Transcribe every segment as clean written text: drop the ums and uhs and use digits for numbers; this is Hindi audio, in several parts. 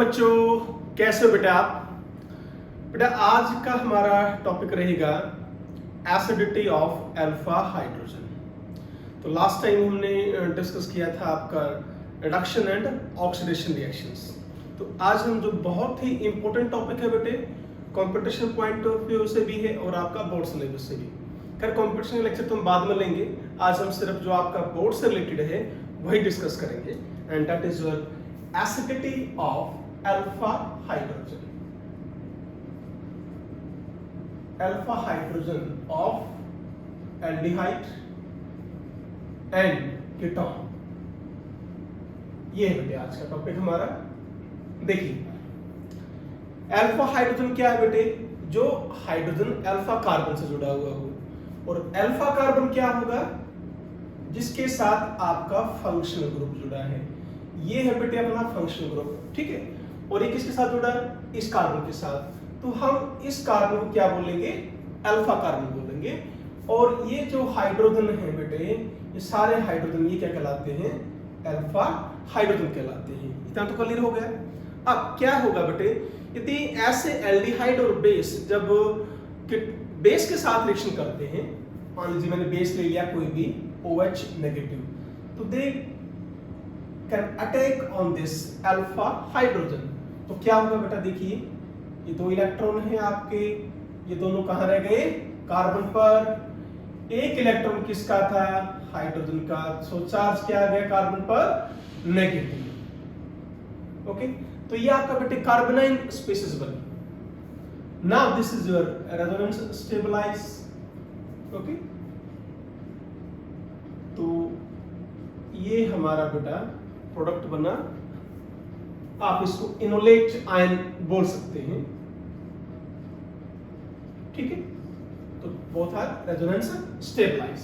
बच्चों, कैसे हो बेटा आप? बेटा आज का हमारा टॉपिक रहेगा एसिडिटी ऑफ अल्फा हाइड्रोजन। तो लास्ट टाइम हमने डिस्कस किया था आपका रिडक्शन एंड ऑक्सीडेशन रिएक्शंस। तो आज हम जो बहुत ही इंपॉर्टेंट टॉपिक है बेटे, कंपटीशन पॉइंट ऑफ व्यू से भी है और आपका बोर्ड सिलेबस से भी। खैर कंपटीशन लेक्चर तो हम बाद में लेंगे, आज हम सिर्फ जो आपका बोर्ड से रिलेटेड है वही डिस्कस करेंगे, and that is your acidity of alpha hydrogen. Alpha hydrogen of aldehyde and ketone, ये है बेटे आज का टॉपिक हमारा। देखिए अल्फा हाइड्रोजन क्या है बेटे? जो हाइड्रोजन अल्फा कार्बन से जुड़ा हुआ हो, और अल्फा कार्बन क्या होगा? जिसके साथ आपका फंक्शनल ग्रुप जुड़ा है। ये है बेटे अपना फंक्शनल ग्रुप, ठीक है। और ये किसके साथ जुड़ा है? इस कार्बन के साथ। तो हम इस कार्बन को क्या बोलेंगे? अल्फा कार्बन बोलेंगे। और ये जो हाइड्रोजन है बेटे, ये सारे हाइड्रोजन ये क्या कहलाते हैं? अल्फा हाइड्रोजन कहलाते हैं। इतना तो क्लियर हो गया। अब क्या होगा बेटे, यदि ऐसे एल्डिहाइड और बेस जब बेस के साथ रिएक्शन करते हैं, मान लीजिए मैंने बेस ले लिया कोई भी OH नेगेटिव, तो they can attack on this alpha hydrogen. तो क्या होगा बेटा? देखिए ये दो इलेक्ट्रॉन हैं आपके, ये दोनों कहां रह गए? कार्बन पर। एक इलेक्ट्रॉन किसका था? हाइड्रोजन का। सो चार्ज क्या आ गया कार्बन पर? नेगेटिव। ओके, तो ये आपका बेटे कार्बोनाइन स्पीशीज बनी। Now this is your resonance stabilise. Okay, तो ये हमारा बेटा प्रोडक्ट बना। आप इसको इनोलेट आयन बोल सकते हैं, ठीक है। तो बोथ आर रेजोनेंस स्टेबलाइज।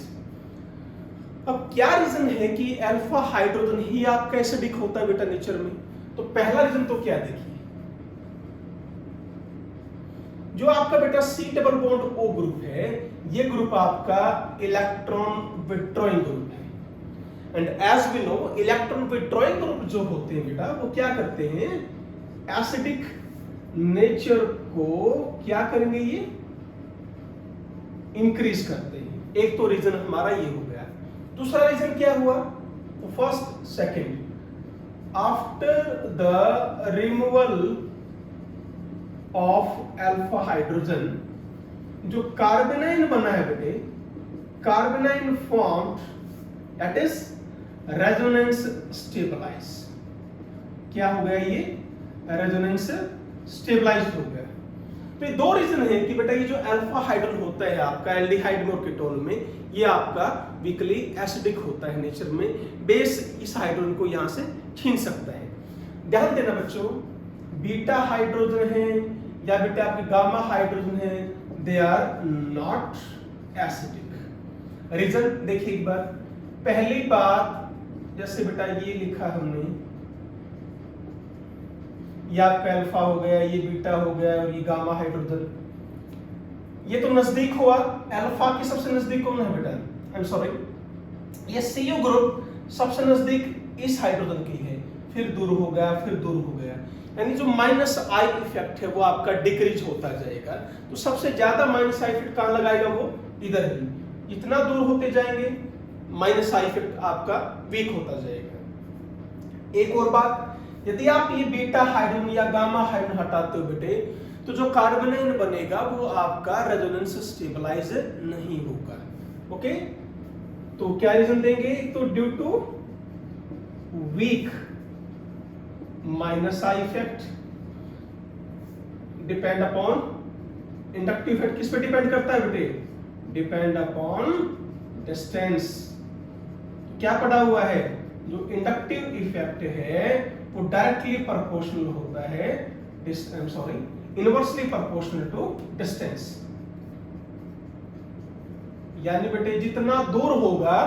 अब क्या रीजन है कि अल्फा हाइड्रोजन ही आपका एसिडिक होता है बेटा नेचर में? तो पहला रीजन तो क्या देखिए, जो आपका बेटा C double bond O group है, ये ग्रुप आपका इलेक्ट्रॉन विथड्रॉइंग ग्रुप है। And as we know, electron withdrawing group जो होते हैं बेटा, वो क्या करते हैं? एसिडिक नेचर को क्या करेंगे? ये इंक्रीज करते हैं। एक तो रीजन हमारा ये हो गया। दूसरा रीजन क्या हुआ? तो first second, after the removal of alpha hydrogen, जो कार्बोनाइन बना है बेटे, carbanion form that is resonance stabilize. क्या हो गया? ये रेजोनेंस स्टेबलाइज हो गया। तो ये दो रीजन है कि बेटा ये जो अल्फा हाइड्रोजन होता है आपका एल्डिहाइड में और कीटोन में, ये आपका वीकली एसिडिक होता है नेचर में। बेस इस हाइड्रोजन को यहां से छीन सकता है। ध्यान देना बच्चों, बीटा हाइड्रोजन है या बेटा आपके गामा हाइड्रोजन है, they are not acidic. Reason देखिए एक बार। पहली बात, जैसे बेटा ये लिखा हमने, ये आपका अल्फा हो गया, ये बीटा हो गया और ये गामा हाइड्रोजन, ये तो नजदीक हुआ। अल्फा के सबसे नजदीक कौन है बेटा? आई एम सॉरी, ये CO ग्रुप सबसे नजदीक इस हाइड्रोजन की है, फिर दूर हो गया, फिर दूर हो गया। यानी जो माइनस I इफेक्ट है वो आपका डिक्रीज होता जाएगा। तो सबसे ज्यादा माइनस I इफेक्ट कहां लगाएगा? वो इधर ही। इतना दूर होते जाएंगे, माइनस I इफेक्ट आपका वीक होता जाएगा। एक और बात, यदि आप ये बीटा हाइड्रोजन या गामा हाइड्रोजन हटाते हो बेटे, तो जो कार्बोनाइन बनेगा वो आपका रेजोनेंस स्टेबलाइज नहीं होगा। ओके, तो क्या रीजन देंगे? तो due to weak minus I effect, depend upon inductive effect. किस पे डिपेंड करता है बेटे? Depend upon distance. क्या पड़ा हुआ है? जो इंडक्टिव इफेक्ट है वो डायरेक्टली प्रोपोर्शनल होता है, I am sorry, inversely proportional to distance. यानी बेटे जितना दूर होगा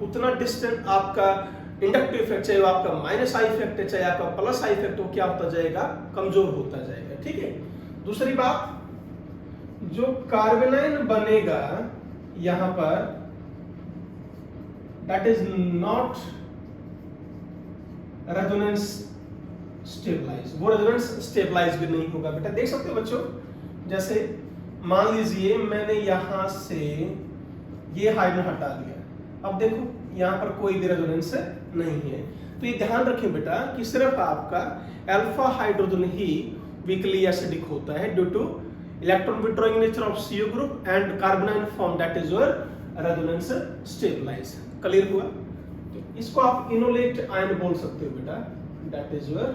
उतना डिस्टेंस आपका इंडक्टिव इफेक्ट, चाहे आपका माइनस I इफेक्ट है चाहे आपका प्लस I इफेक्ट हो, क्या होता जाएगा? कमजोर होता जाएगा, ठीक है। दूसरी बात, जो कार्बोनाइन बनेगा यहां पर, that is not resonance stabilise, वो रेजोनेंस स्टेबलाइज भी नहीं होगा बेटा। देख सकते हो बच्चों, जैसे मान लीजिए मैंने यहां से ये हाइड्रोजन हटा दिया, अब देखो यहां पर कोई भी रेजोनेंस नहीं है। तो ये ध्यान रखें बेटा कि सिर्फ आपका अल्फा हाइड्रोजन ही वीकली एसिडिक होता है due to electron withdrawing nature of CO group and carbonyl form, that is your resonance stabilise. Clear हुआ? तो इसको आप इनोलेट आयन बोल सकते हो बेटा, that is your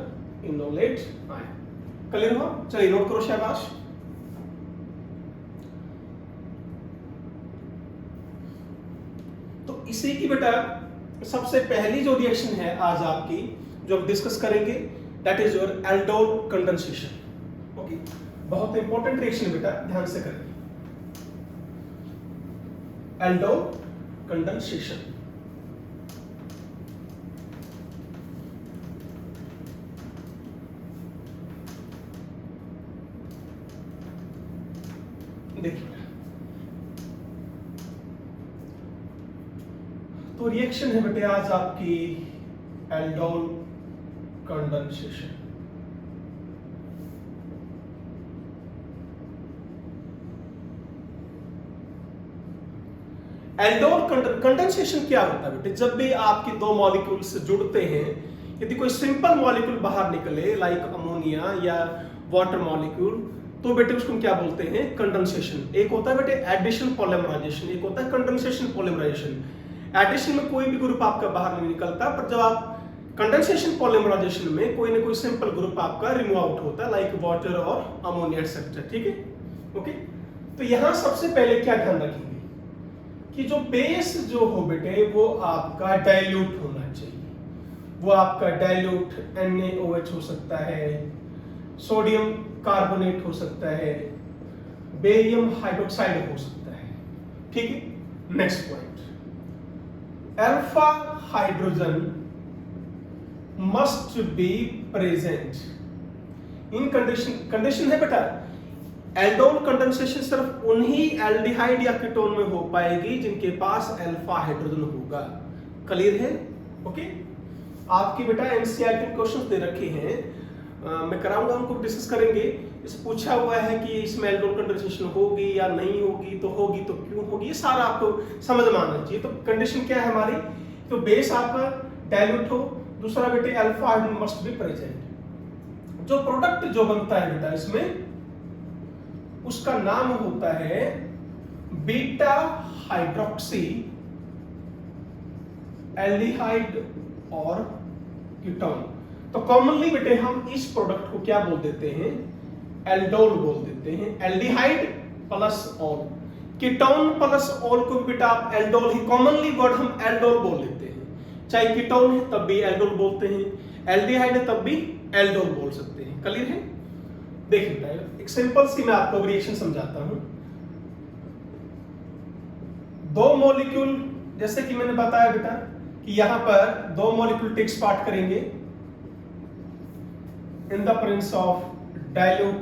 enolate ion. Clear हुआ? चलिए नोट करो शाबाश। तो इसी की बेटा सबसे पहली जो रिएक्शन है आज आपकी जो हम डिस्कस करेंगे, that is your aldol condensation. Okay, बहुत इंपॉर्टेंट रिएक्शन बेटा, ध्यान से करें। एल्डोल कंडेंसेशन, देखिए तो रिएक्शन है बेटे आज आपकी एल्डोल कंडेंसेशन। एल्डोल कंडेंसेशन क्या होता है बेटे? जब भी आपके दो मॉलिक्यूल्स जुड़ते हैं, यदि कोई सिंपल मॉलिक्यूल बाहर निकले लाइक अमोनिया या वाटर मॉलिक्यूल, तो बेटे उसको क्या बोलते हैं? कंडेंसेशन। एक होता है बेटे एडिशन पॉलीमराइजेशन, एक होता है कंडेंसेशन पॉलीमराइजेशन। एडिशन में कोई भी ग्रुप आपका बाहर नहीं निकलता, पर जब आप कंडेंसेशन पॉलीमराइजेशन में कोई ना कोई सिंपल ग्रुप आपका रिमूव आउट होता है लाइक वाटर और अमोनिया एक्सेट्रा। ठीक है, ओके। तो यहां सबसे पहले क्या ध्यान रखेंगे कि जो बेस जो हो बेटे वो आपका डाइल्यूट होना चाहिए। वो आपका डाइल्यूट NaOH हो सकता है, सोडियम कार्बोनेट हो सकता है, बेरियम हाइड्रोक्साइड हो सकता है। ठीक है, next point, alpha hydrogen must be present in condition है बेटा एल्डोल कंडेंसेशन सिर्फ उन्हीं एल्डिहाइड या कीटोन में हो पाएगी जिनके पास अल्फा हाइड्रोजन होगा। क्लियर है? ओके, आपकी बेटा एनसीईआरटी क्वेश्चंस दे रखे हैं, मैं कराऊंगा, उनको डिस्कस करेंगे। इस पूछा हुआ है कि इसमें एल्डोल कंडेंसेशन होगी या नहीं होगी, तो होगी तो क्यों होगी, ये सारा आपको समझ में आना चाहिए। तो कंडीशन क्या है हमारी? तो बेस आपका डाइल्यूट हो, दूसरा बेटे alpha hydrogen must be present. जो प्रोडक्ट जो बनता है बेटा इसमें, उसका नाम होता है बीटा हाइड्रोक्सी एल्डिहाइड और कीटोन। तो कॉमनली बेटे हम इस प्रोडक्ट को क्या बोल देते हैं? एल्डोल बोल देते हैं। Aldehyde plus all, ketone plus all को बेटा आप एल्डोल ही, कॉमनली वर्ड हम एल्डोल बोल देते हैं। चाहे कीटोन है तब भी एल्डोल बोलते हैं, एल्डिहाइड है तब भी एल्डोल बोल सकते हैं। क्लियर है? देखिए एक सिंपल सी मैं आपको रिएक्शन समझाता हूं। दो मॉलिक्यूल, जैसे कि मैंने बताया बेटा कि यहां पर दो मॉलिक्यूल टेक्स पार्ट करेंगे in the presence of dilute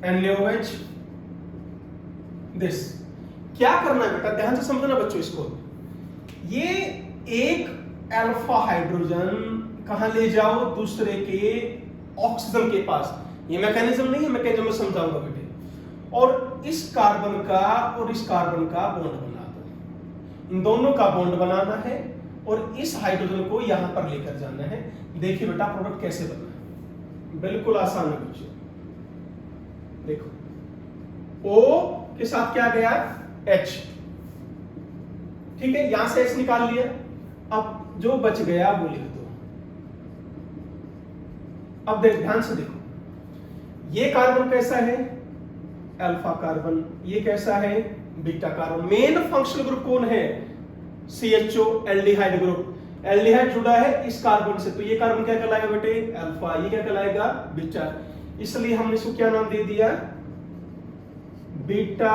NaOH। This क्या करना है बेटा, ध्यान से समझना बच्चों इसको। ये एक अल्फा हाइड्रोजन कहां ले जाओ? दूसरे के ऑक्सीजन के पास। ये मैकेनिज्म नहीं है, मैकेनिज्म में समझाऊंगा बेटे। और इस कार्बन का और इस कार्बन का बॉन्ड बना दो, इन दोनों का बॉन्ड बनाना है और इस हाइड्रोजन को यहां पर लेकर जाना है। देखिए बेटा प्रोडक्ट कैसे बना है, बिल्कुल आसान है बच्चों। देखो O के साथ क्या गया? H। ठीक है, यहां से H निकाल लिया, अब जो बच गया वो लिख दो। अब देख ध्यान से देखो, ये कार्बन कैसा है? Alpha carbon. ये कैसा है? Beta carbon. Main functional group कौन है? CHO aldehyde group. एल्डिहाइड जुड़ा है इस कार्बन से, तो ये कार्बन क्या कहलाएगा बेटे? अल्फा। ये क्या कहलाएगा? बीटा। इसलिए हमने इसको क्या नाम दे दिया? बीटा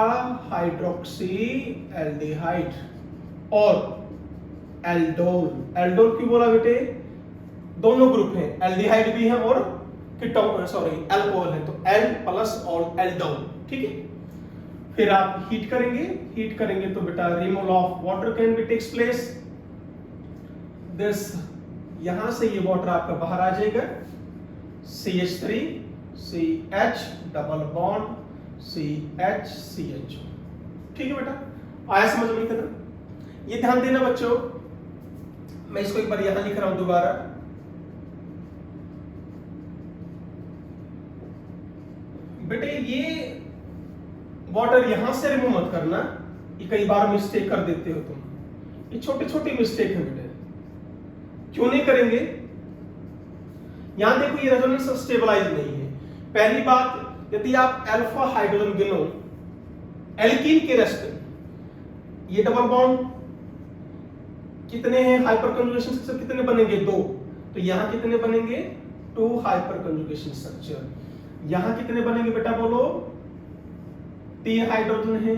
हाइड्रोक्सी एल्डिहाइड और एल्डोल। एल्डोल क्यों बोला बेटे? दोनों ग्रुप हैं, एल्डिहाइड भी है और कीटोन सॉरी अल्कोहल है, तो एल प्लस और एल्डोल। ठीक है, फिर आप हीट करेंगे तो बेटा removal of water can be takes place. This यहां से ये वाटर आपका बाहर आ जाएगा CH3 CH double bond CH CHO। ठीक है बेटा, आया समझ में करना? ये ध्यान देना बच्चों, मैं इसको एक बार यहां लिख रहा हूं दोबारा। बेटे ये वाटर यहां से रिमूव मत करना, ये कई बार मिस्टेक कर देते हो तुम। ये छोटी छोटी मिस्टेक है बेटे, क्यों नहीं करेंगे? यहां देखो ये रेजोनेंस स्टेबलाइज नहीं है। पहली बात, यदि आप अल्फा हाइड्रोजन गिनो एल्कीन के रेस्ट, ये डबल बॉन्ड कितने हैं? हाइपर कंजुगेशन स्ट्रक्चर कितने बनेंगे? 2। तो यहां कितने बनेंगे? 2 हाइपर कंजुगेशन स्ट्रक्चर। यहां कितने बनेंगे बेटा बोलो? 3 हाइड्रोजन है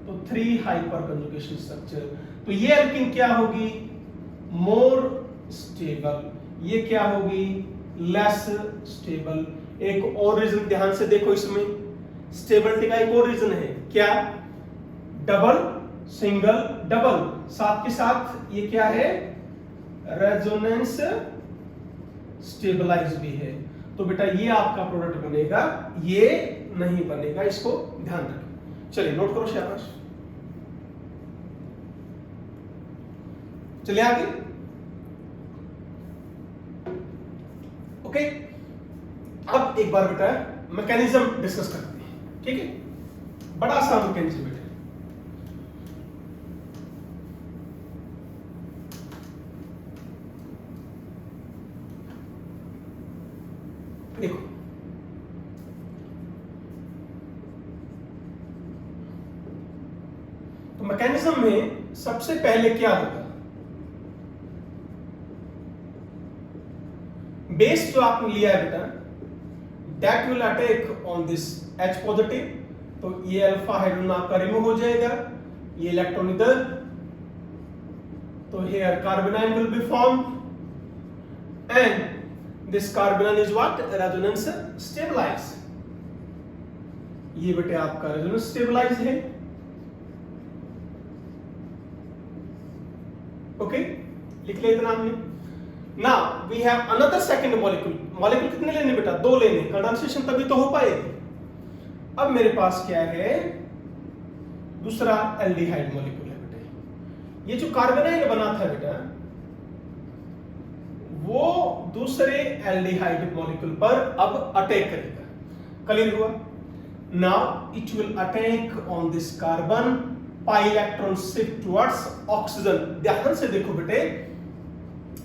तो 3 हाइपर कंजुगेशन स्ट्रक्चर। तो ये एल्कीन क्या होगी? More stable. ये क्या होगी? Less stable. एक और रीजन ध्यान से देखो, इसमें स्टेबिलिटी का एक और रीजन है, क्या? डबल सिंगल डबल, साथ के साथ ये क्या है? रेजोनेंस स्टेबलाइज भी है। तो बेटा ये आपका प्रोडक्ट बनेगा, ये नहीं बनेगा, इसको ध्यान रखें। चलिए नोट करो शाबाश। चलिए आगे। ओके, अब एक बार बेटा मैकेनिज्म डिस्कस करते हैं, ठीक है? बड़ा आसान मैकेनिज्म बेटा। देखो तो मैकेनिज्म में सबसे पहले क्या होगा? बेस जो आपने लिया है बेटा, that will attack on this H positive, तो ये अल्फा हाइड्रोजन आपका रिमूव हो जाएगा, ये इलेक्ट्रॉन इधर, तो here carbanion will be formed and this carbanion is what? Resonance stabilized। ये बेटे आपका resonance stabilized है। ओके, लिख लिया इतना हमने। Now we have another second molecule। Molecule कितने लेने बेटा? 2 लेने, कंडेंसेशन तभी तो हो पाएगी। अब मेरे पास क्या है? दूसरा एल्डिहाइड मॉलिक्यूल है बेटे। ये जो कार्बोनाइल बना था बेटा, वो दूसरे एल्डिहाइड मॉलिक्यूल पर अब अटैक करेगा। क्लियर हुआ? Now it will attack on this carbon, pi electron shift towards oxygen. ध्यान से देखो बेटे,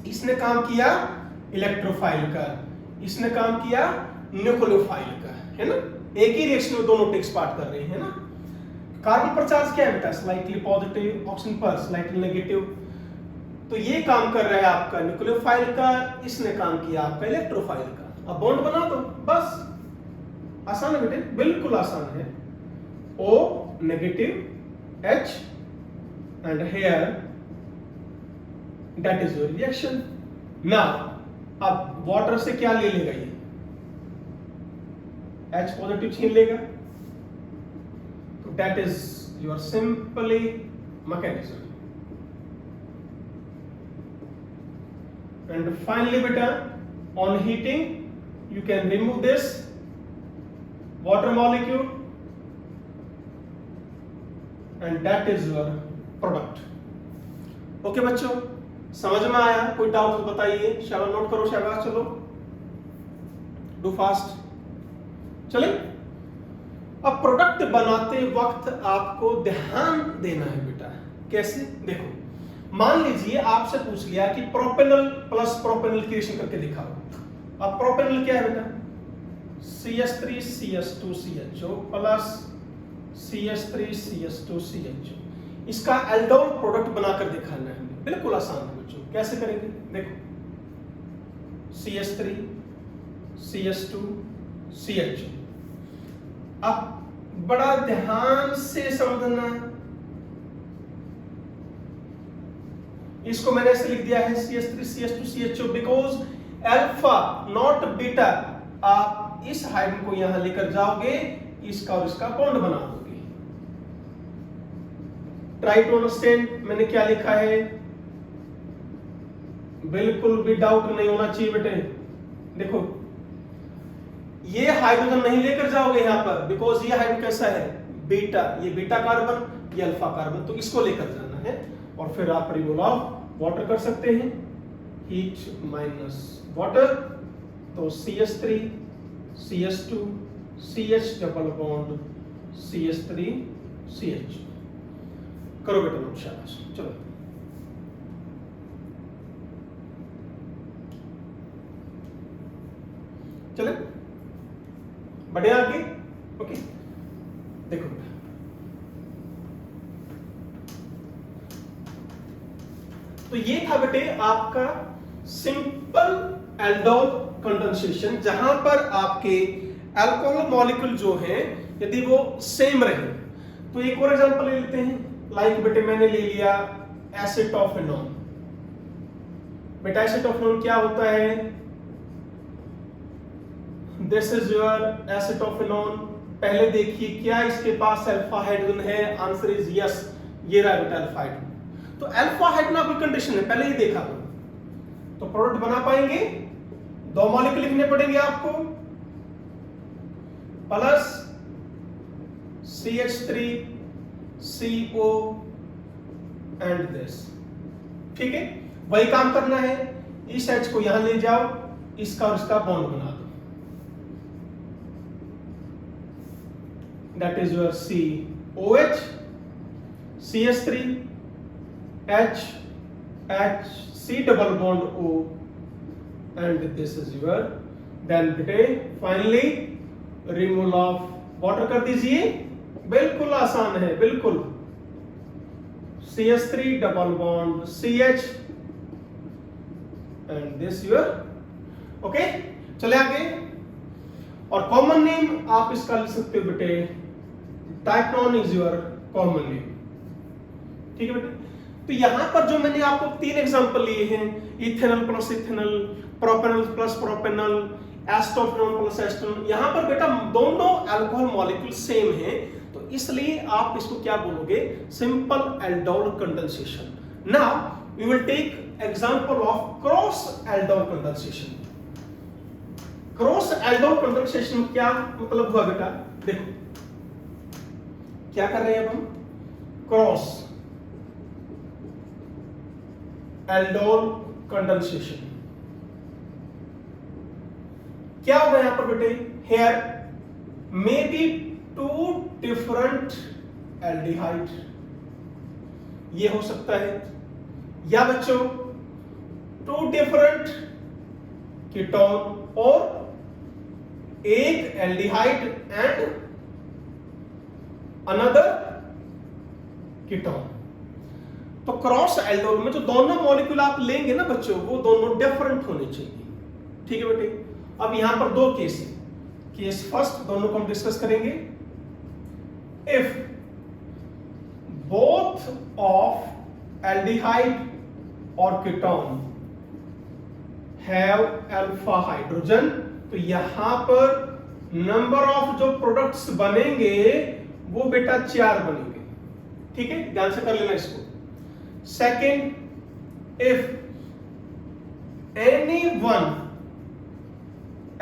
इसने काम किया इलेक्ट्रोफाइल का, इसने काम किया न्यूक्लियोफाइल का, है ना? एक ही रिएक्शन में दोनों टेक्स पार्ट कर रहे हैं ना। कार्बन पर चार्ज क्या है बेटा? स्लाइटली पॉजिटिव, ऑक्सीजन पर स्लाइटली नेगेटिव। तो ये काम कर रहा है आपका न्यूक्लियोफाइल का, इसने काम किया आपका इलेक्ट्रोफाइल का। अब बॉन्ड बना दो, बस। आसान है बेटे, बिल्कुल आसान है। O negative H and here that is your reaction। now अब वाटर से क्या ले लेगा? ये H पॉजिटिव छीन लेगा, तो that is your simply mechanism। and finally beta, on heating you can remove this water molecule and that is your product। Okay बच्चों, समझ में आया? कोई डाउट तो बताइए। शाबाश, नोट करो शाबाश। चलो डू फास्ट। चले, अब प्रोडक्ट बनाते वक्त आपको ध्यान देना है बेटा। कैसे? देखो, मान लीजिए आपसे पूछ लिया कि प्रोपेनल प्लस प्रोपेनल की रिएक्शन करके दिखाओ। अब प्रोपेनल क्या है बेटा? CH3 CH2 CHO plus CH3 CH2 CHO। इसका एल्डोल प्रोडक्ट बनाकर दिखाना है। बिल्कुल आसान है बच्चों। कैसे करेंगे? देखो, CH3 CH2 CHO। अब बड़ा ध्यान से समझना, इसको मैंने ऐसे लिख दिया है CH3 CH2 CHO because alpha not beta. आप इस हाइड्रोजन को यहां लेकर जाओगे, इसका और इसका बॉन्ड बना दोगे। ट्राई टू अंडरस्टैंड मैंने क्या लिखा है, बिल्कुल भी डाउट नहीं होना चाहिए बेटे। देखो ये हाइड्रोजन नहीं लेकर जाओगे यहाँ पर, बिकॉज ये हाइड्रोजन कैसा है, बीटा, ये बीटा कार्बन, ये अल्फा कार्बन, तो इसको लेकर जाना है। और फिर आप रिमूव ऑफ वाटर कर सकते हैं, हीट माइनस वाटर, तो CH3 CH2 CH double bond CH3 CH। करो बेटा लोग, शाबाश, चलो चले बढ़े आगे। ओके, देखो तो ये था बेटे आपका सिंपल एल्डोल कंडेंसेशन, जहां पर आपके अल्कोहल मॉलिक्यूल जो है यदि वो सेम रहे। तो एक और एग्जांपल ले लेते हैं, लाइक बेटे मैंने ले लिया एसिटोफेनॉन। बेटा एसिटोफेनॉन क्या होता है, दिस इज योर एसिटोफेनॉन। पहले देखिए क्या इसके पास अल्फा हाइड्रोजन है, आंसर इज यस, ये रहा बेटा अल्फा हाइड्रोजन। तो अल्फा हाइड्रोजन आपकी कंडीशन है, पहले ही देखा तो प्रोडक्ट बना पाएंगे, दो मॉलिक्यूल लिखने पड़ेंगे आपको, plus CH3 CO and this. ठीक है, वही काम करना है, इस H को यहां ले जाओ, इसका और इसका बॉन्ड बना दो, that is your COH, CH3 H H C double bond O, and this is your, then बेटे finally removal of water कर दीजिए, बिल्कुल आसान है, बिल्कुल CH3 double bond CH and this your, okay, चले आगे। और कॉमन नेम आप इसका लिख सकते हो बेटे, टाइक्नोन इज योर कॉमन नेम। ठीक है बेटे, तो यहां पर जो मैंने आपको 3 एग्जांपल लिए हैं, ethanol plus ethanol, propanol plus propanol, acetophenone plus acetone, यहां पर बेटा दोनों अल्कोहल मॉलिक्यूल सेम हैं, तो इसलिए आप इसको क्या बोलोगे, simple aldol condensation. Now we will take example of cross aldol condensation. Cross aldol condensation क्या मतलब हुआ बेटा, देखो क्या कर रहे हैं अब हम, क्रॉस एल्डोल कंडेंसेशन। क्या होगा यहां पर बेटे, here may be 2 different aldehyde, ये हो सकता है, या बच्चों 2 डिफरेंट कीटोन और एक एल्डिहाइड एंड अनदर कीटोन। तो क्रॉस एल्डोल में जो दोनों मॉलिक्यूल आप लेंगे ना बच्चों, वो दोनों डिफरेंट होने चाहिए। ठीक है बेटे, अब यहां पर 2 केस है, केस फर्स्ट दोनों को हम डिस्कस करेंगे। इफ बोथ ऑफ एल्डिहाइड और कीटोन हैव अल्फा हाइड्रोजन, तो यहां पर नंबर ऑफ जो प्रोडक्ट्स बनेंगे वो बेटा 4 बनेंगे। ठीक है, ध्यान से कर लेना इसको। Second, if any one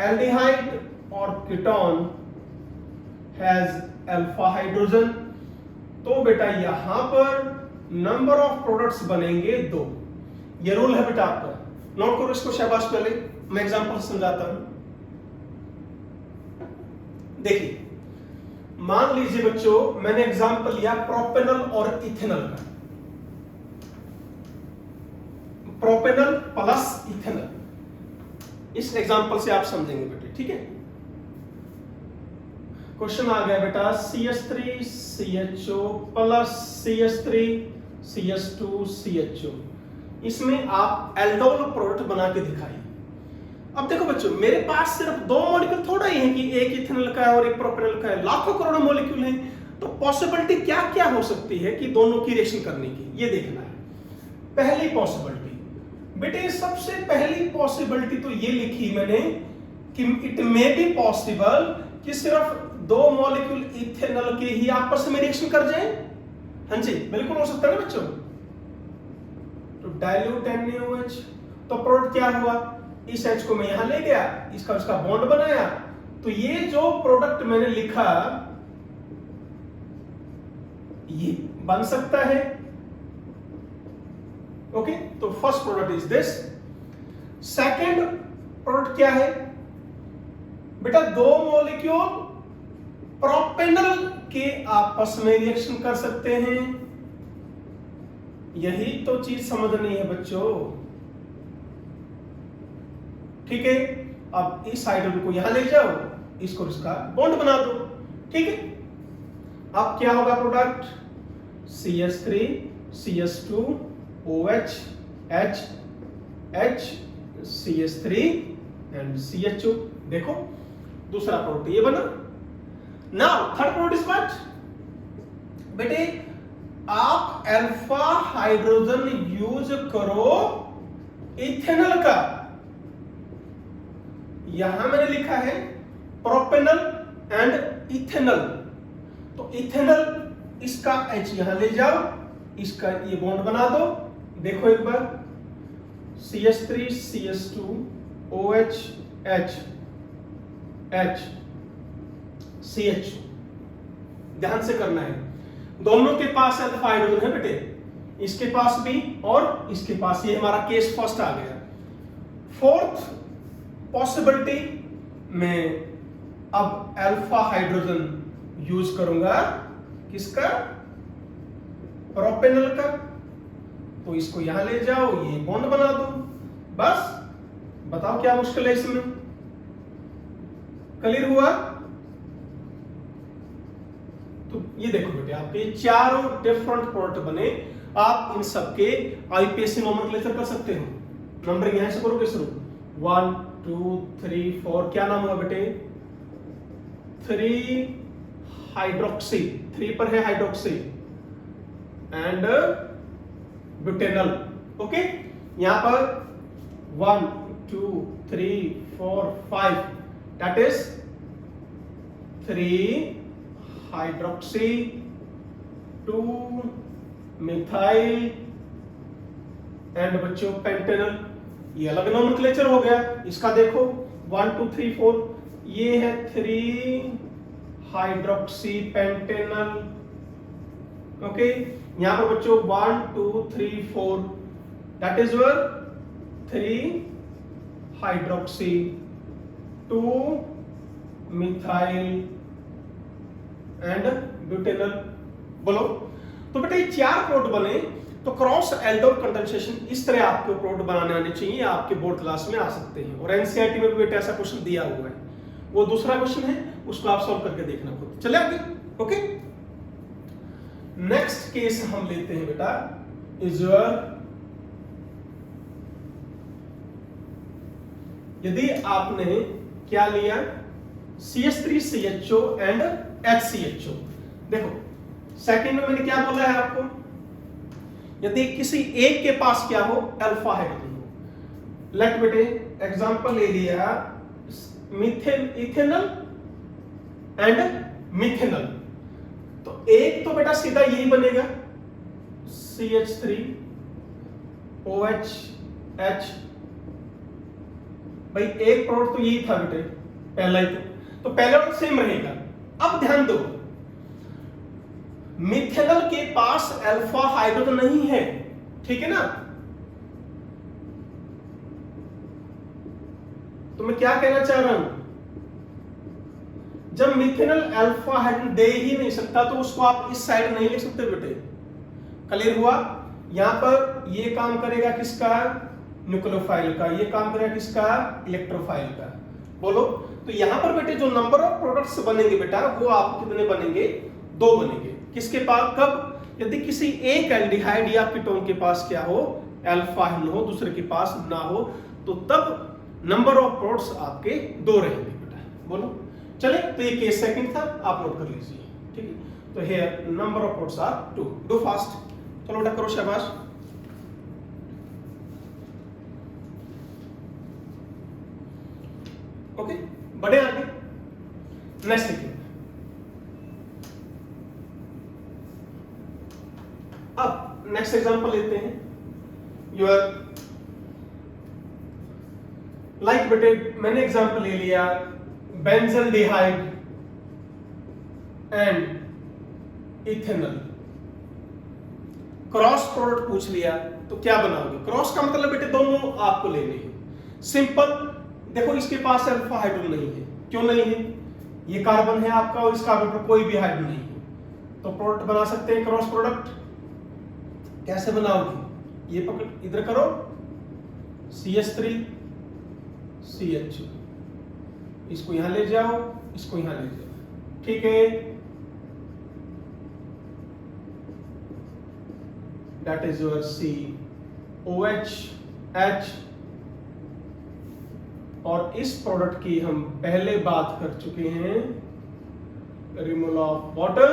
aldehyde और कीटोन हैज अल्फा हाइड्रोजन, तो बेटा यहां पर नंबर ऑफ प्रोडक्ट्स बनेंगे 2। ये रूल है बेटा आपका, नोट करो इसको शाबाश। पहले मैं एग्जांपल समझाता हूं, देखिए मान लीजिए बच्चों मैंने एग्जांपल लिया प्रोपेनॉल और इथेनॉल का, प्रोपेनॉल प्लस इथेनॉल। इस एग्जांपल से आप समझेंगे बेटे, ठीक है। क्वेश्चन आ गया बेटा CH3 CHO plus CH3 CH2 CHO, इसमें आप एल्डोल प्रोडक्ट बना के दिखाइए। अब देखो बच्चों, मेरे पास सिर्फ 2 मॉलिक्यूल थोड़ा ही है कि एक इथेनॉल का है और एक प्रोपेनॉल का है, लाखों करोड़ों मॉलिक्यूल हैं, तो पॉसिबिलिटी क्या क्या हो सकती है कि दोनों की रिएक्शन करने की, ये देखना है। पहली पॉसिबिलिटी बेटे, सबसे पहली पॉसिबिलिटी तो ये लिखी मैंने कि इट मे बी पॉसिबल कि सिर्फ 2 मॉलिक्यूल इथेनॉल के ही आपस में रिएक्शन कर जाएं। हाँ जी, बिल्कुल हो सकता है ना बच्चों। तो डाइल्यूट NaOH, तो प्रोडक्ट क्या हुआ, इस H को मैं यहां ले गया, इसका उसका बॉन्ड बनाया, तो ये जो प्रोडक्ट मैंने लिखा ये बन सकता है। ओके, तो first product is this. Second product क्या है बेटा? दो मॉलिक्यूल प्रोपेनल के आपस में रिएक्शन कर सकते हैं। यही तो चीज समझनी है बच्चों। ठीक है, अब इस हाइड्रोजन को यहां ले जाओ, इसको इसका बॉन्ड बना दो। ठीक है, अब क्या होगा product? CH3 CH2 OH H H CH3 and CHO। देखो दूसरा प्रोडक्ट ये बना। Now third product is what बेटे? आप अल्फा हाइड्रोजन यूज करो इथेनॉल का। यहां मैंने लिखा है प्रोपेनॉल एंड इथेनॉल। तो इथेनॉल इसका H यहां ले जाओ, इसका ये बॉन्ड बना दो। देखो एक बार, CH3 CH2 OH H H CH। ध्यान से करना है, दोनों के पास अल्फा हाइड्रोजन है बेटे, इसके पास भी और इसके पास। ये हमारा केस फर्स्ट आ गया। फोर्थ पॉसिबिलिटी में अब अल्फा हाइड्रोजन यूज करूंगा किसका? प्रोपेनॉल का। तो इसको यहां ले जाओ, ये बॉन्ड बना दो। बस बताओ क्या मुश्किल है इसमें? क्लियर हुआ? तो ये देखो बेटे, आपके चारों डिफरेंट प्रोडक्ट बने। आप इन सबके आईपीएससी नोमेनक्लेचर कर सकते हो। नंबरिंग यहां से करोगे शुरू, 1 2 3 4। क्या नाम हुआ बेटे? 3 हाइड्रोक्सी, 3 पर है हाइड्रोक्सी एंड ब्यूटेनॉल। ओके, यहां पर 1 2 3 4 5, that is 3 hydroxy 2 methyl and बच्चों पेंटेनॉल। ये अलग नोमेनक्लेचर हो गया। इसका देखो 1 2 3 4, ये है 3 हाइड्रोक्सी पेंटेनॉल। ओके, यहां पर बच्चों 1 2 3 4, that is your 3 hydroxy 2 methyl and butanol. बोलो। तो बेटा ये 4 प्रोडक्ट बने। तो क्रॉस एल्डोल कंडेंसेशन इस तरह आपको प्रोडक्ट बनाने आने चाहिए, आपके बोर्ड क्लास में आ सकते हैं। और एनसीईआरटी में भी बेटा ऐसा क्वेश्चन दिया हुआ है, वो दूसरा क्वेश्चन है, उसको आप सॉल्व करके देखना खुद। चले आगे। ओके, नेक्स्ट केस हम लेते हैं बेटा इज योर, यदि आपने क्या लिया CH3 CHO एंड HCHO। देखो सेकंड में मैंने क्या बोला है आपको, यदि किसी एक के पास क्या हो अल्फा हाइड्रोजन हो। लेट बेटे एग्जांपल ले लिया इथेनॉल एंड मिथेनॉल। तो एक तो बेटा सीधा यही बनेगा CH3 OH H। भाई एक प्रोडक्ट तो यही था बेटे, पहला ही तो पहला तो सेम रहेगा। अब ध्यान दो, मिथेनॉल के पास अल्फा हाइड्रोजन नहीं है, ठीक है ना? तो मैं क्या कहना चाह रहा हूं, जब मिथेनॉल अल्फा हाइड्रोजन दे ही नहीं सकता तो उसको आप इस साइड नहीं लिख सकते बेटे। क्लियर हुआ? यहां पर ये काम करेगा किसका? न्यूक्लियोफाइल का। ये काम करेगा किसका? इलेक्ट्रोफाइल का। बोलो। तो यहां पर बेटे जो नंबर ऑफ प्रोडक्ट्स बनेंगे बेटा वो आप कितने बनेंगे? 2 बनेंगे। किसके पास? कब? यदि किसी एक एल्डिहाइड या कीटोन के पास क्या हो अल्फा हाइड्रोजन हो, दूसरे के पास ना हो, तो तब नंबर ऑफ प्रोडक्ट्स आपके 2 रहेंगे बेटा। बोलो। चले, तो ये केस सेकंड था, आप नोट कर लीजिए। ठीक है, तो here number of products are 2। Do fast. चलो बेटा करो, शाबाश। ओके, बढ़े आगे। नेक्स्ट देखिए, अब नेक्स्ट एग्जांपल लेते हैं। योर लाइक बेटे मैंने एग्जांपल ले लिया benzaldehyde and ethanol, cross product पूछ लिया तो क्या बनाओगे? क्रॉस का मतलब बेटे दोनों आपको लेने हैं। सिंपल, देखो इसके पास अल्फा हाइड्रोजन नहीं है, क्यों नहीं है? ये कार्बन है आपका और इस कार्बन पर कोई भी हाइड्रोजन नहीं है, तो प्रोडक्ट बना सकते हैं क्रॉस प्रोडक्ट। कैसे बनाओगे? ये पकड़ इधर करो, CH3 CH2, इसको यहां ले जाओ, इसको यहां ले जाओ, ठीक है। That is your COH H। और इस प्रोडक्ट की हम पहले बात कर चुके हैं, रिमूवल ऑफ वाटर,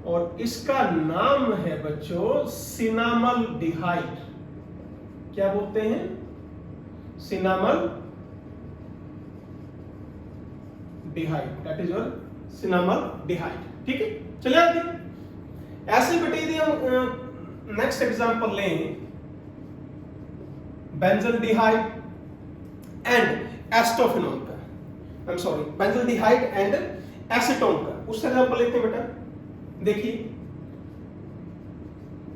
और इसका नाम है बच्चों सिनामल डिहाइड। क्या बोलते हैं? सिनामल डिहाइड, दैट इज योर सिनामल डिहाइड, ठीक है। चलिए आगे। ऐसे बेटे यदि हम नेक्स्ट एग्जांपल लें, बेंजल्डिहाइड एंड एस्टोफिनोन का, आई am sorry, benzaldehyde and acetone का, उससे एग्जांपल लेते हैं बेटा। देखिए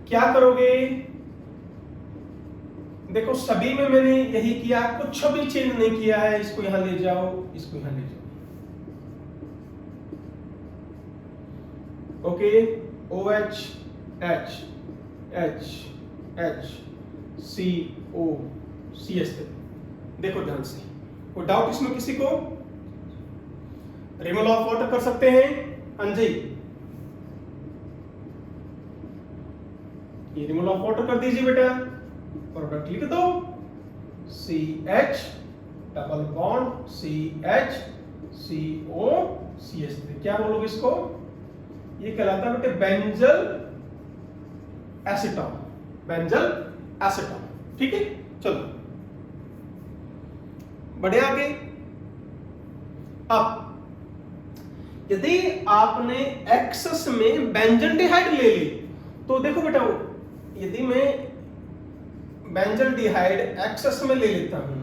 क्या करोगे? देखो सभी में मैंने यही किया, कुछ भी चेंज नहीं किया है। इसको यहां ले जाओ, इसको यहां ले जाओ, okay. OH H H H CO CH3। देखो ध्यान से, कोई डाउट इसमें किसी को? रिमूवल ऑफ वाटर कर सकते हैं? अंजी, ये रिमूवल ऑफ वाटर कर दीजिए बेटा, प्रोडक्ट लिख दो, CH double bond CH CO CH3। क्या बोलोगे इसको? ये कहलाता है बेटे बेंजल एसीटोन, बेंजल एसीटोन, ठीक है। चलो बढ़े आगे। अब यदि आपने एक्सेस में बेंजल्डिहाइड ले ली, तो देखो बेटा, यदि मैं बेंजल्डिहाइड एक्सेस में ले लेता हूं,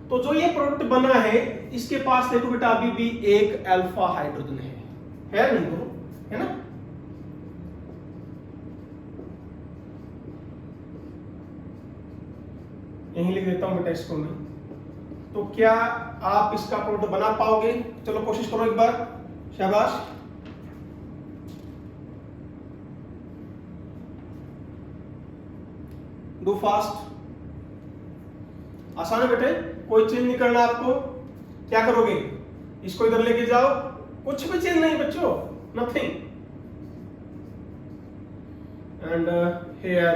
तो जो ये प्रोडक्ट बना है, इसके पास देखो बेटा अभी भी एक अल्फा हाइड्रोजन है नहीं? तो है ना? यहीं लिख देता हूं बेटा इसको मैं। तो क्या आप इसका प्रोडक्ट बना पाओगे? चलो कोशिश करो एक बार, शाबाश। डू फास्ट, आसान है बेटे, कोई चेंज नहीं करना आपको। क्या करोगे? इसको इधर लेके जाओ, कुछ भी चेंज नहीं बच्चों, nothing. And here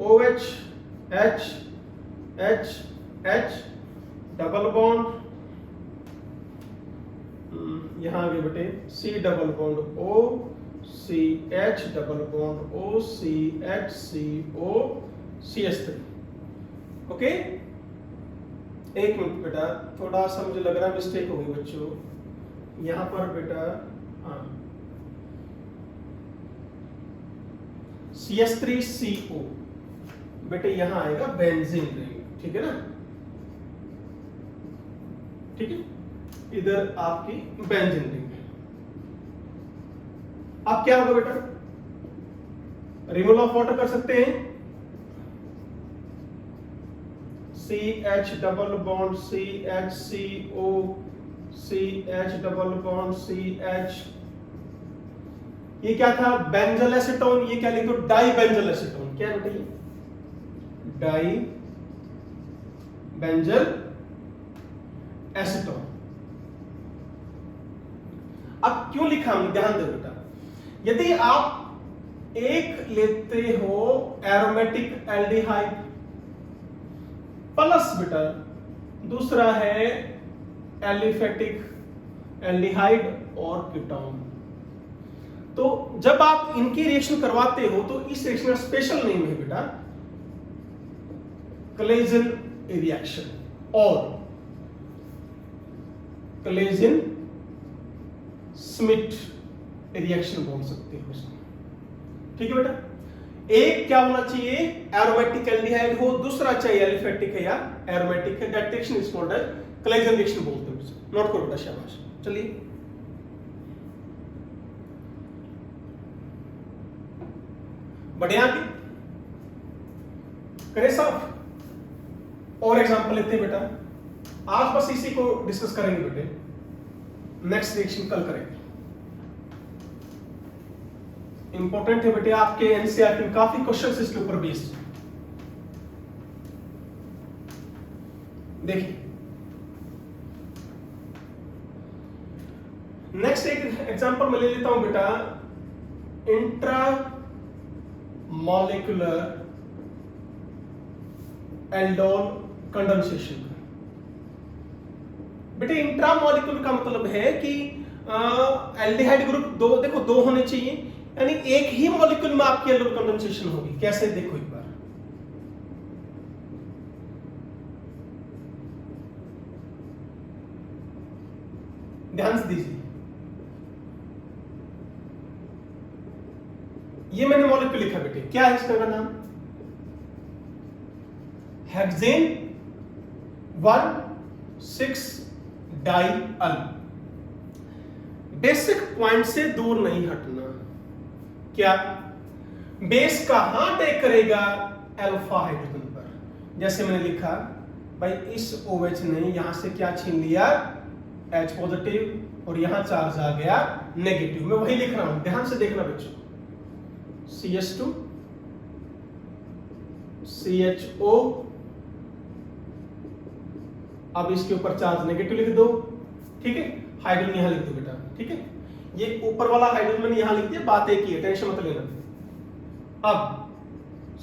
OH H H H double bond, यहां आगे बेटे C double bond O CH double bond O CH CO CH3, okay. एक मिनट बेटा, थोड़ा सा मुझे लग रहा है मिस्टेक हो गई बच्चों, यहां पर बेटा, हाँ, CH3CO बेटे यहां आएगा बेंजीन रिंग, ठीक है ना? ठीक है, इधर आपकी बेंजीन रिंग है। अब क्या होगा बेटा? रिमूवल ऑफ वाटर कर सकते हैं, CH double bond CHCO CH double bond CH। ये क्या था? Benzal acetone. ये क्या लिखो? Dibenzal acetone. क्या बेटा? ये डाई बेंजल एसीटोन। अब क्यों लिखा हमने? ध्यान दो बेटा, यदि आप एक लेते हो एरोमेटिक एल्डिहाइड प्लस बेटा दूसरा है एलिफेटिक एल्डिहाइड और कीटोन, तो जब आप इनकी रिएक्शन करवाते हो तो इस रिएक्शन का स्पेशल नेम है बेटा क्लेजन रिएक्शन और क्लेजन स्मिथ रिएक्शन बोल सकते हो इसको, ठीक है बेटा। एक क्या होना चाहिए, एरोमेटिक एल्डिहाइड हो, दूसरा चाहिए एलिफेटिक है या एरोमेटिक है। That reaction is called as Claisen reaction बोलते हैं। नोट करो बेटा, शाबाश। चलिए बढ़े आगे करें साहब। और एग्जांपल लेते हैं बेटा, आज बस इसी को डिस्कस करेंगे बेटे, नेक्स्ट रिएक्शन कल करेंगे। इंपॉर्टेंट है बेटे, आपके एनसीईआरटी में काफी क्वेश्चंस इसके ऊपर बेस्ड। देखिए नेक्स्ट एक एग्जांपल मैं ले लेता हूं बेटा, इंट्रा मॉलिक्यूलर एल्डोल कंडेंसेशन। बेटे इंट्रा मॉलिक्यूलर का मतलब है कि एल्डिहाइड ग्रुप दो, देखो दो होने चाहिए, यानी एक ही मॉलिक्यूल में आपकी एल्डोल कंडेंसेशन होगी। कैसे, देखो एक बार, ध्यान से दीजिए। ये मैंने मॉलिक्यूल लिखा बेटे, क्या है इसका नाम, हेक्सेन 1,6 डाइअल। बेसिक पॉइंट से दूर नहीं हटना। क्या, बेस कहां अटैक करेगा, अल्फा हाइड्रोजन पर। जैसे मैंने लिखा भाई, इस OH ने यहां से क्या छीन लिया, H पॉजिटिव, और यहां चार्ज आ गया नेगेटिव। मैं वही लिख रहा हूं, ध्यान से देखना बच्चों। CH2 CHO, अब इसके ऊपर चार्ज नेगेटिव लिख दो, ठीक है। हाइड्रोजन यहां लिख दो बेटा, ठीक है। ये ऊपर वाला हाइड्रोजन मैंने यहां लिख दिया, बात एक ही है, टेंशन मत लेना। अब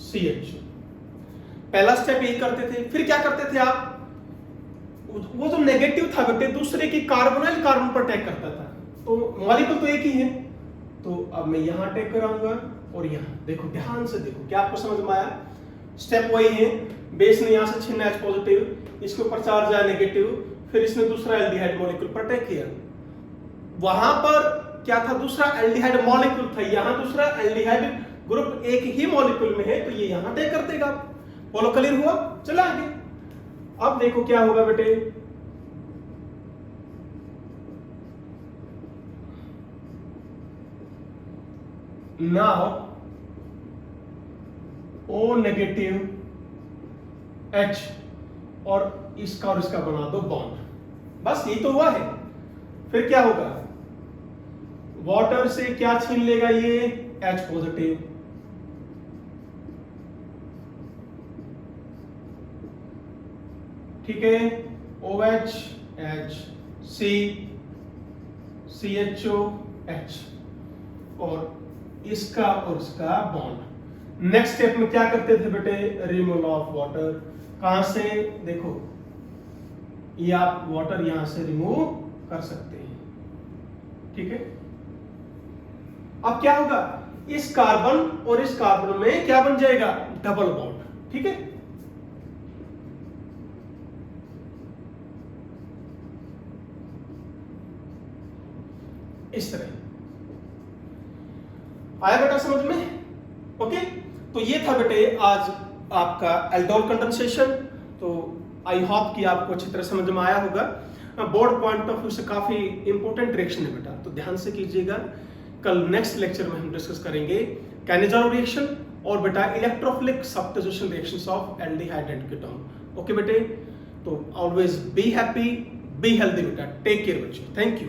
CH, पहला स्टेप यही करते थे। फिर क्या करते थे आप, वो जो नेगेटिव था बेटे, दूसरे की कार्बोनाइल कार्बन पर अटैक करता था। तो मॉलिक्यूल तो एक ही है, तो अब मैं यहां अटैक कराऊंगा और यहां। देखो ध्यान से देखो, क्या आपको समझ में आया। स्टेप वही है, बेस ने यहां से छीना H पॉजिटिव, इसके ऊपर चार्ज आया नेगेटिव, फिर इसने दूसरा एल्डिहाइड मॉलिक्यूल पर अटैक किया। वहां पर क्या था, दूसरा एल्डिहाइड मॉलिक्यूल था, यहां दूसरा एल्डिहाइड ग्रुप एक ही मॉलिक्यूल में है, तो ये यहां अटैक कर देगा। बोलो क्लियर हुआ, चला आगे। अब देखो क्या होगा बेटे, नाउ O नेगेटिव H और इसका बना दो बॉन्ड, बस यही तो हुआ है। फिर क्या होगा, वाटर से क्या छीन लेगा ये, H पॉजिटिव, ठीक है। OH H C CHO H, और इसका और इसका बॉन्ड। नेक्स्ट स्टेप में क्या करते थे बेटे, रिमूवल ऑफ वाटर। कहां से, देखो ये आप वाटर यहां से रिमूव कर सकते हैं, ठीक है। अब क्या होगा, इस कार्बन और इस कार्बन में क्या बन जाएगा, डबल बॉन्ड, ठीक है। इस तरह आया बेटा समझ में, ओके। तो ये था बेटे आज आपका एल्डोल कंडेंसेशन। तो आई होप कि आपको अच्छी तरह समझ में आया होगा। बोर्ड पॉइंट ऑफ व्यू से काफी इंपॉर्टेंट रिएक्शन है बेटा, तो ध्यान से कीजिएगा। कल नेक्स्ट लेक्चर में हम डिस्कस करेंगे कैनेजारो रिएक्शन और बेटा electrophilic substitution reactions of aldehyde and ketone. Okay बेटे, तो always be happy, be healthy बेटा, टेक केयर बच्चों, थैंक यू।